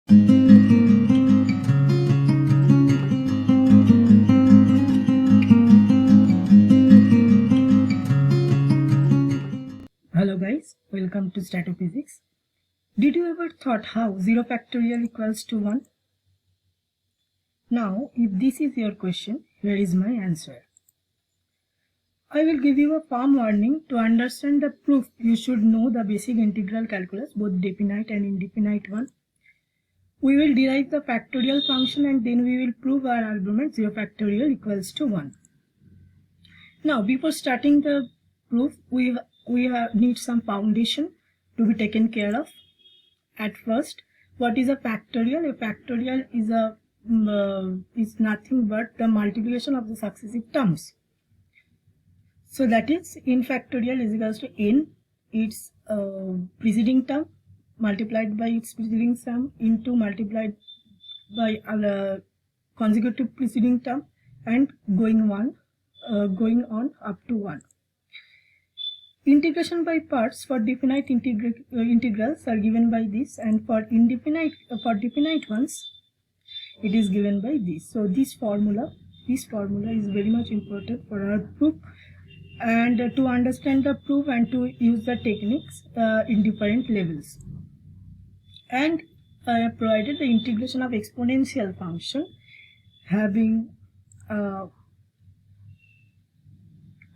Hello guys, welcome to Statophysics. Did you ever thought how 0 factorial equals to 1? Now, if this is your question, here is my answer. I will give you a firm warning. To understand the proof, you should know the basic integral calculus, both definite and indefinite one. We will derive the factorial function and then we will prove our argument 0 factorial equals to 1. Now, before starting the proof, we need some foundation to be taken care of. At first, what is a factorial? A factorial is nothing but the multiplication of the successive terms. So that is n factorial is equals to n, its preceding term multiplied by its preceding term into multiplied by consecutive preceding term and going on up to 1. Integration by parts for definite integrals are given by this, and for definite ones it is given by this. So this formula is very much important for our proof and to understand the proof and to use the techniques in different levels. And I have provided the integration of exponential function having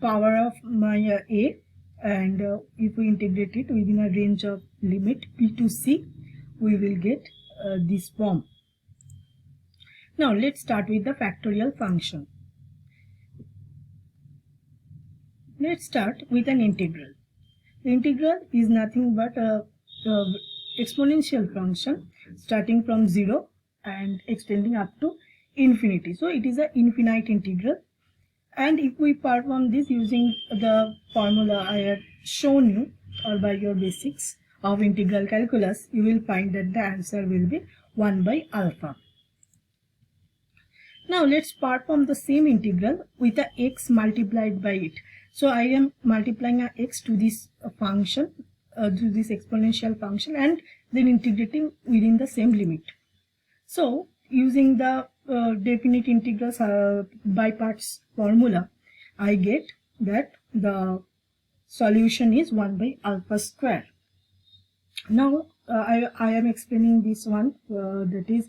power of a, and if we integrate it within a range of limit p to c, we will get this form. Now let's start with the factorial function. Let's start with an integral. The integral is nothing but a exponential function starting from 0 and extending up to infinity. So it is an infinite integral. And if we perform this using the formula I have shown you or by your basics of integral calculus, you will find that the answer will be 1 by alpha. Now let's perform the same integral with a x multiplied by it. So I am multiplying a x to this function, to this exponential function, and then integrating within the same limit. So using the definite integrals by parts formula, I get that the solution is 1 by alpha square. Now I am explaining this one, that is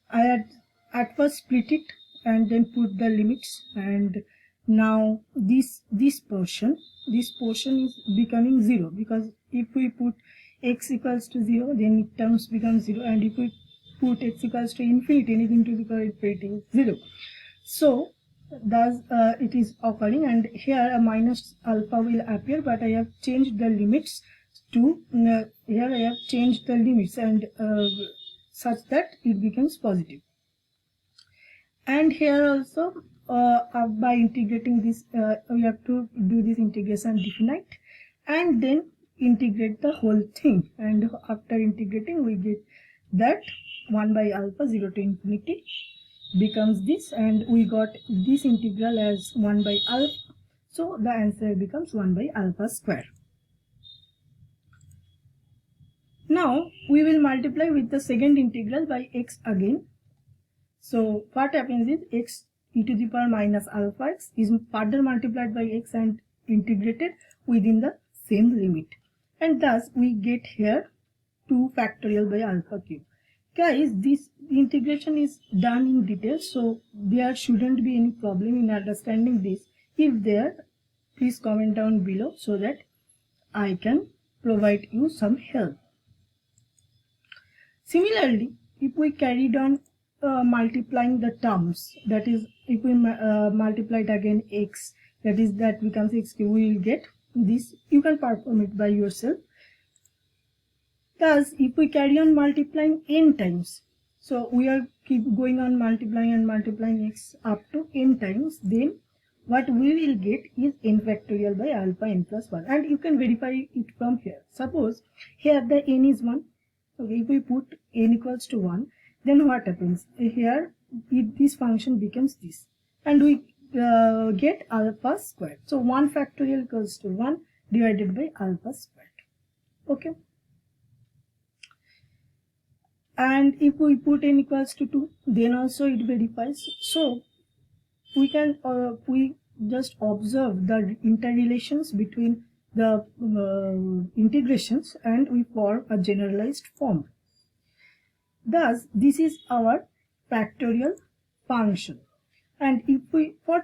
I had at first split it and then put the limits, and now this portion is becoming 0, because if we put x equals to 0, then it terms become 0, and if we put x equals to infinity, anything to the power infinity is 0. So thus it is occurring, and here a minus alpha will appear, but I have changed the limits to here I have changed the limits and such that it becomes positive. And here also by integrating this, we have to do this integration definite and then integrate the whole thing, and after integrating we get that 1 by alpha 0 to infinity becomes this, and we got this integral as 1 by alpha, so the answer becomes 1 by alpha square. Now we will multiply with the second integral by x again. So what happens is x e to the power minus alpha x is further multiplied by x and integrated within the same limit, and thus we get here 2 factorial by alpha cube. Guys, this integration is done in detail, so there shouldn't be any problem in understanding this. If there, please comment down below so that I can provide you some help. Similarly, if we carried on multiplying the terms, that is, if we multiplied again x, that becomes x cube, we will get this. You can perform it by yourself. Thus, if we carry on multiplying n times, so we are keep going on multiplying and multiplying x up to n times, then what we will get is n factorial by alpha n plus 1, and you can verify it from here. Suppose here the n is 1. Okay, if we put n equals to 1, then what happens? Here this function becomes this, and we get alpha squared. So 1 factorial equals to 1 divided by alpha squared. Okay. And if we put n equals to 2, then also it verifies. So we can we just observe the interrelations between the integrations, and we form a generalized form. Thus this is our factorial function. And if we, for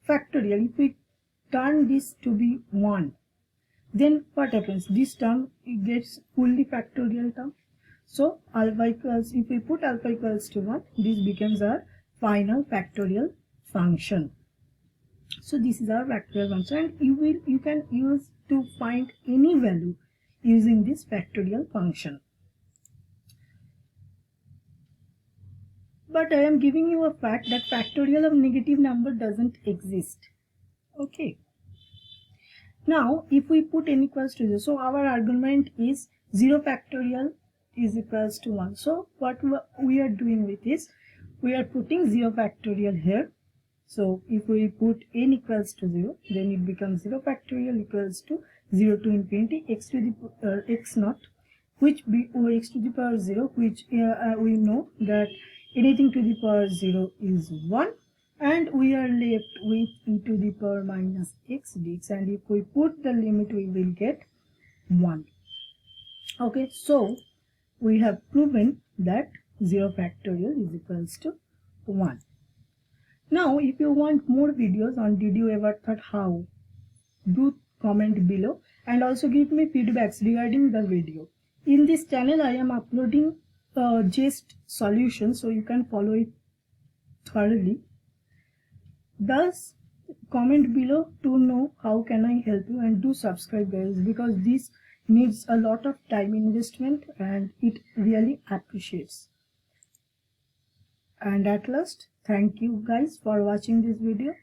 factorial, if we turn this to be 1, then what happens? This term gets fully factorial term. So alpha equals, if we put alpha equals to 1, this becomes our final factorial function. So this is our factorial function, and you can use to find any value using this factorial function. But I am giving you a fact that factorial of negative number doesn't exist. Okay. Now if we put n equals to 0, so our argument is 0 factorial is equals to 1. So what we are doing with this, we are putting 0 factorial here. So if we put n equals to 0, then it becomes 0 factorial equals to 0 to infinity x to the x naught, which be over x to the power 0, which we know that anything to the power 0 is 1, and we are left with e to the power minus x dx, and if we put the limit, we will get 1. Okay, so we have proven that 0 factorial is equals to 1. Now if you want more videos on did you ever thought how, do comment below and also give me feedbacks regarding the video. In this channel I am uploading JEST solutions, so you can follow it thoroughly. Thus comment below to know how can I help you, and do subscribe guys, because this needs a lot of time investment and it really appreciates. And at last, thank you guys for watching this video.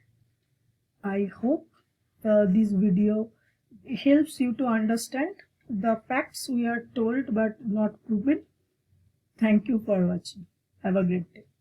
I hope this video helps you to understand the facts we are told but not proven. Thank you for watching. Have a great day.